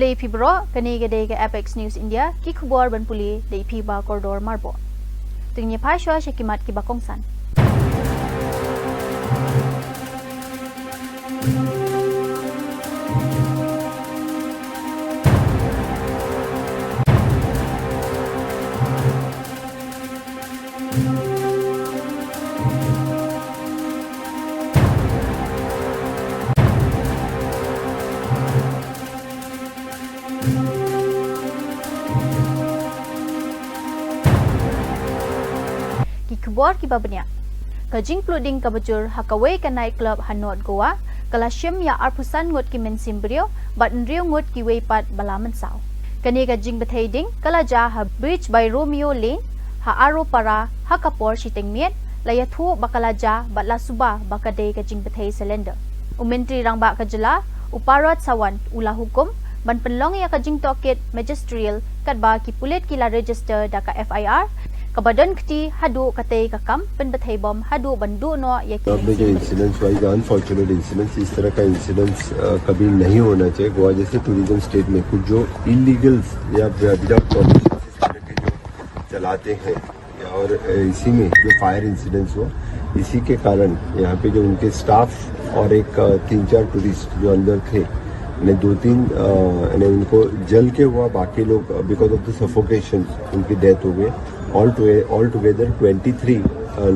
day Pibro, Kanega Apex News India, Kikubor Banpuli, the Piba Corridor Marbo. Tingnya Pashwa Shakimat Kibakongsan. Kikubor Kibabnya. Kajing pluding kabajur hakaway ka nightclub Hanot Goa, kalasyem ya arpusan ngot ki mensimbrio, bat nriyo ngot ki waypat balaman saw. Kani kajing bethayding kalaja ha bridge by Romeo Lane, ha aro para ha kapor siteng miet, layathu bakalaja bat lasuba bakade kajing bethay cylinder. Umentri rang ba kajala, uparat sawan ula hukum, ban penlong ya kajing toket magisterial kadba ki pulit kila register daka FIR, Kabadan kti hadu katay kakam penbethay bom hadu bandu no yaki अब में जो incidents wise unfortunate incidents इस तरह का इंसिडेंट्स कभी नहीं होना चाहिए। गोवा जैसे टूरिज्म स्टेट में कुछ जो इलीगल्स या विदाउट परमिशन इस तरह के जो चलाते हैं और इसी में जो फायर इंसिडेंट्स हुआ इसी के कारण यहाँ पे जो उनके स्टाफ और एक 3-4 टूरिस्ट जो अंदर थे ने 2-3 उनको जल के हुआ, बाकी लोग बिकॉज ऑफ द सफोकेशन उनकी डेथ हो गई। ऑल टुगेदर 23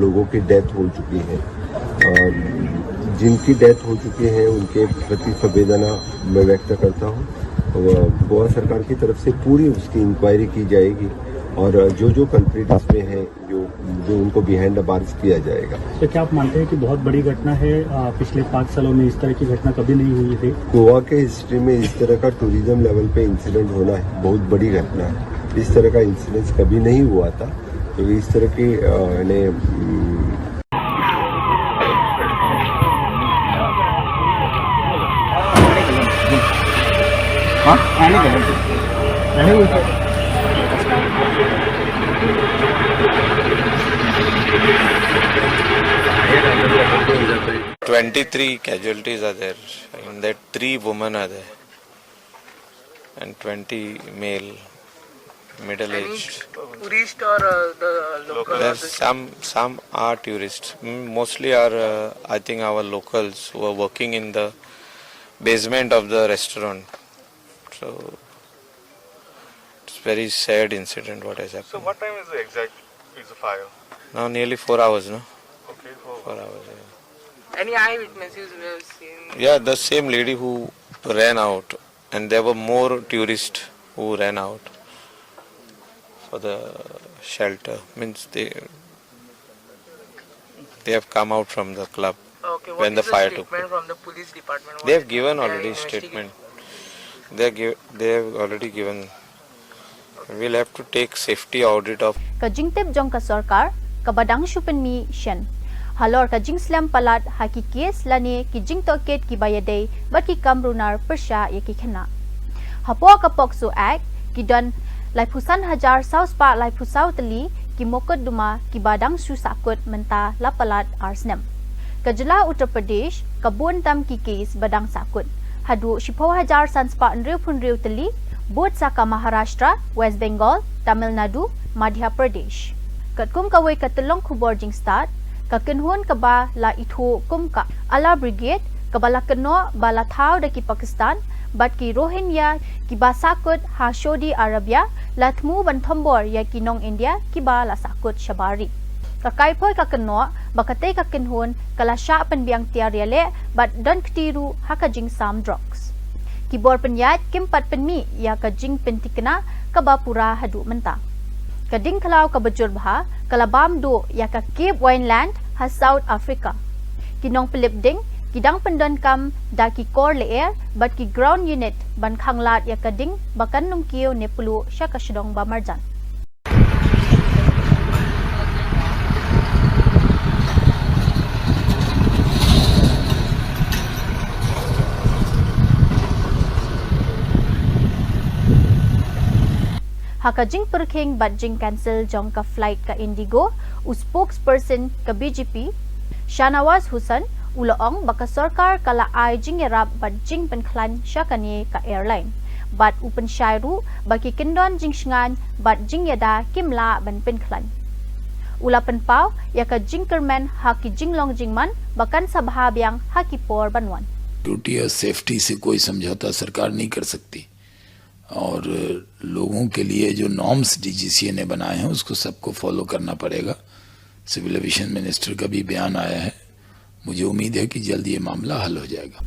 लोगों की डेथ हो चुकी है। जिनकी डेथ हो चुकी है उनके प्रति संवेदना मैं व्यक्त करता हूँ। गोवा सरकार की तरफ से पूरी उसकी इंक्वायरी की जाएगी और जो कल्प्रिट इसमें है जो उनको बिहाइंड द बार्स किया जाएगा। तो क्या आप मानते हैं कि बहुत बड़ी घटना है? पिछले 5 सालों में इस तरह की घटना कभी नहीं हुई थी। गोवा के हिस्ट्री में इस तरह का टूरिज्म लेवल पे इंसिडेंट होना है बहुत बड़ी घटना है। इस तरह का इंसिडेंट कभी नहीं हुआ था, तो इस तरह की $23 casualties are there. In that 3 women are there and 20 male, middle-aged. Tourist or the local? There's some are tourists. Mostly are I think our locals who are working in the basement of the restaurant. So it's very sad incident what has happened. So what time is the fire? Now nearly 4 hours, no? Okay, 4 hours. Yeah. Any eyewitnesses we have seen? Yeah, the same lady who ran out, and there were more tourists who ran out for the shelter. Means they have come out from the club Okay, when the fire took place. From the police department? They have given already statement. They have already given. We'll have to take safety audit of. Kajingtep jong ka sarkar kabadang shupen mi shen. Halor kajing slam palat haki kes lani ki jing toket ki bayade bat ki kamrunar persya yaki khana. Hapo kapok su act ki don lai pusan hajar saus pa lai pusau teli ki mokot duma ki badang su sakut menta la palat arsnem. Kajla Uttar Pradesh kabun tam ki kes badang sakut. Hadu shipo hajar sanspa nriu punriu teli bot saka Maharashtra, West Bengal, Tamil Nadu, Madhya Pradesh. Katkum kawai katelong kubor jing start kakenhun kaba la ithu kumka ala brigade kabala keno bala thau daki Pakistan bat ki Rohingya ki basakut ha Saudi Arabia latmu banthambor ya ki nong India ki bala sakut Shabari kakai poi kakeno bakate kakenhun kala sha penbiang tiariale bat don ktiru hakajing sam drugs kibor penyat kimpat penmi ya kajing pentikna kabapura hadu menta kading kalau kabajur bha kalabam do ya ka Cape Wineland ha South Africa kinong pilipding kidang pendon kam da ki core layer bat ki ground unit ban khanglat ya kading bakan nung kiyo ne pulu sya ka shidong ba marjan Hakajing perking badjing cancel jong ka flight ka Indigo u spokesperson ka BJP Shanawaz Hussain ulaong baka sarkar kala ay jing yarab badjing penklan siya kani ka airline bat upen syairu bagi kendon jing shengan bat jing yada kimla ban pen klan ula pen pau ya ka jing kermen haki jing long jing man bakan sabha byang haki por banwan duty और सेफ्टी से कोई समझौता सरकार नहीं कर सकती और लोगों के लिए जो नॉर्म्स डीजीसीए ने बनाए हैं उसको सबको फॉलो करना पड़ेगा। सिविल एविएशन मिनिस्टर का भी बयान आया है, मुझे उम्मीद है कि जल्द ये मामला हल हो जाएगा।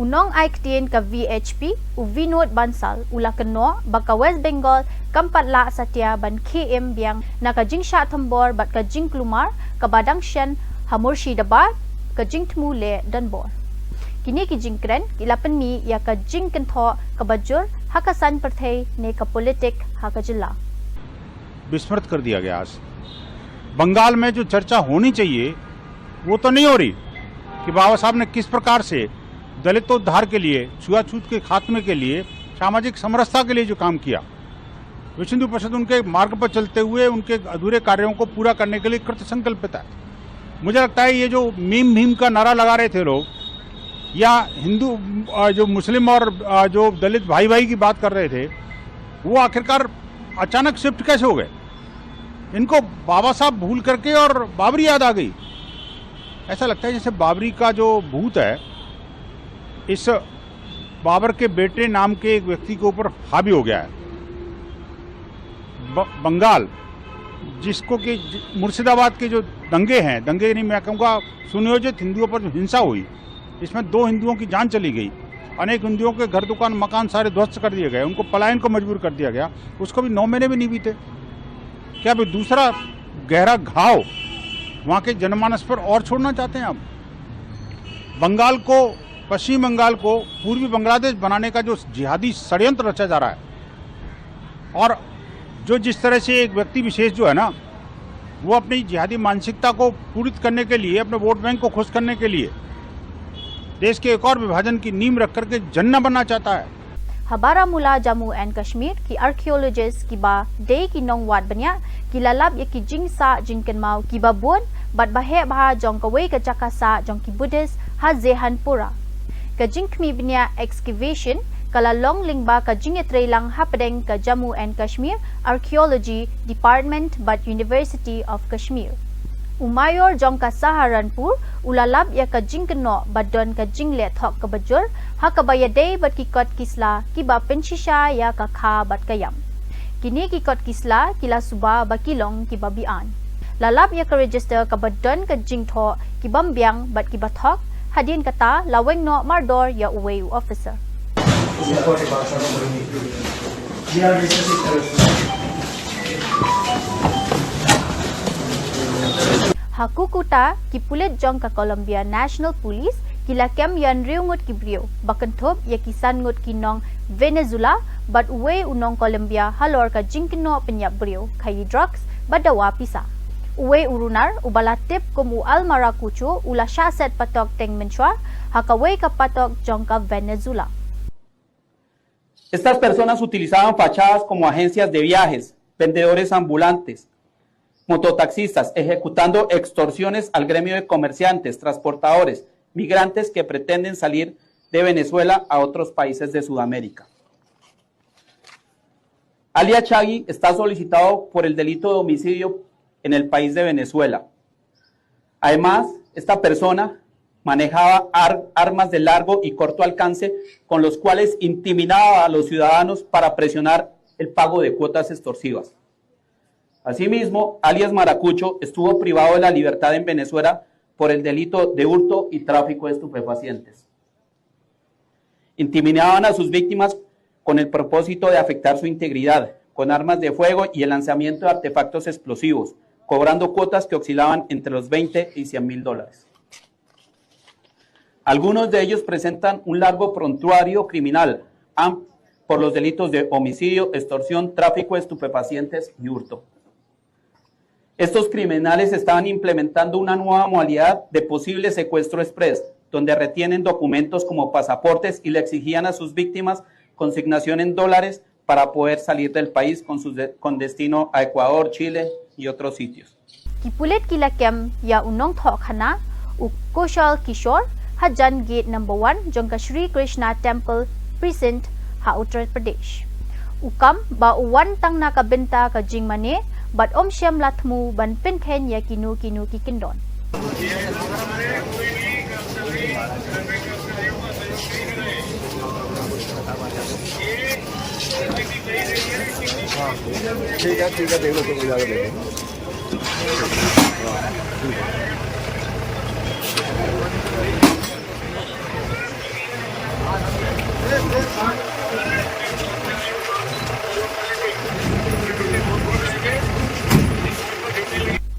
Unong Aiktien ka VHP u Vinod Bansal ula keno baka West Bengal kampat la satya ban KM biang naka jing sha thambor bat ka jing klumar ka badang shen Hamurshidabad ka jing tmule danbor kini ki jing kren kilapan mi ya ka jing kentho ka bajur hakasan perthai ne ka politik haka जिला विस्मृत कर दिया गया। आज बंगाल में जो चर्चा होनी चाहिए वो तो नहीं हो रही कि बाबा साहब ने किस प्रकार से दलितोद्धार के लिए, छुआछूत के खात्मे के लिए, सामाजिक समरसता के लिए जो काम किया, विश्व हिंदू परिषद उनके मार्ग पर चलते हुए उनके अधूरे कार्यों को पूरा करने के लिए कृत संकल्पित है। मुझे लगता है ये जो मीम का नारा लगा रहे थे लोग या हिंदू जो मुस्लिम और जो दलित भाई भाई की बात कर रहे थे वो आखिरकार अचानक शिफ्ट कैसे हो गए? इनको बाबा साहब भूल करके और बाबरी याद आ गई। ऐसा लगता है जैसे बाबरी का जो भूत है इस बाबर के बेटे नाम के एक व्यक्ति के ऊपर हावी हो गया है। बंगाल जिसको कि मुर्शिदाबाद के जो दंगे हैं, दंगे नहीं मैं कहूँगा सुनियोजित हिंदुओं पर जो हिंसा हुई, इसमें 2 हिंदुओं की जान चली गई, अनेक हिंदुओं के घर दुकान मकान सारे ध्वस्त कर दिए गए, उनको पलायन को मजबूर कर दिया गया, उसको भी 9 महीने भी नहीं बीते। क्या अभी दूसरा गहरा घाव वहाँ के जनमानस पर और छोड़ना चाहते हैं आप? बंगाल को, पश्चिम बंगाल को पूर्वी बांग्लादेश बनाने का जो जिहादी षड्यंत्र रचा जा रहा है और जो जिस तरह से एक व्यक्ति विशेष जो है ना वो अपनी जिहादी मानसिकता को पूरित करने के लिए, अपने वोट बैंक को खुश करने के लिए देश के एक और विभाजन की नींव रख करके जन्ना बनना चाहता है। Habara mula Jammu and Kashmir ki archaeologists ki ba day ki nong wat banya ki lalap ya ki jing sa jing ken mau ki ba bon bat bahe bah jong ka wei ka jakasa jong ki Buddhist ha zehan pura ka jing kmi banya excavation kala long ling ba ka jing etrei lang hapdeng ka Jammu and Kashmir Archaeology Department but University of Kashmir Umayor jong ka Saharanpur ulalap ya ka jing keno badon ka jing le thok ka bajur ha ka bayadei bat ki kot kisla ki ba penshisha ya ka kha bat kayam kini ki kot kisla kila suba ba kilong ki ba bian lalap ya ka register ka badon ka jing tho ki bambyang bat ki ba thok hadin kata laweng no mardor ya uwei officer Hakukuta ki pulit jong ka Colombia National Police kila kem yan riungut ki brio bakantop ya kisan ngut kinong Venezuela but uwe unong Colombia halor ka jingkino penyap brio kayi drugs badawa pisa uwe urunar ubalatip kum u almarakucho ula shaset patok teng menchwa hakawe ka patok jong ka Venezuela. Estas personas utilizaban fachadas como agencias de viajes, vendedores ambulantes, mototaxistas, ejecutando extorsiones al gremio de comerciantes, transportadores, migrantes que pretenden salir de Venezuela a otros países de Sudamérica. Ali Achagui está solicitado por el delito de homicidio en el país de Venezuela. Además, esta persona manejaba armas de largo y corto alcance con los cuales intimidaba a los ciudadanos para presionar el pago de cuotas extorsivas. Asimismo, alias Maracucho estuvo privado de la libertad en Venezuela por el delito de hurto y tráfico de estupefacientes. Intimidaban a sus víctimas con el propósito de afectar su integridad, con armas de fuego y el lanzamiento de artefactos explosivos, cobrando cuotas que oscilaban entre los $20 y $100,000. Algunos de ellos presentan un largo prontuario criminal por los delitos de homicidio, extorsión, tráfico de estupefacientes y hurto. Estos criminales estaban implementando una nueva modalidad de posible secuestro express, donde retienen documentos como pasaportes y le exigían a sus víctimas consignación en dólares para poder salir del país con destino a Ecuador, Chile y otros sitios. Kipulit kilakem ya unong thokana u Koshal Kishore Hajan Gate No. 1 jong ka Sri Krishna Temple Precinct ha Uttar Pradesh. Ukam ba uwan tang nakabenta ka jing mane bat om syam latmu ban pinkhen ya kinu ki kindon. ठीक है देख लो तो जाकर देखें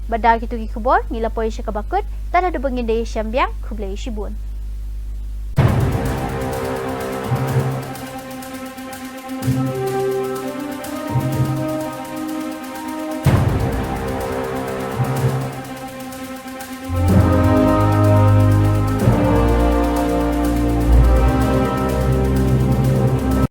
Badal kitu ki kubor ngila poy siya kabakot tada dubangin day siyambiang kublay shibun.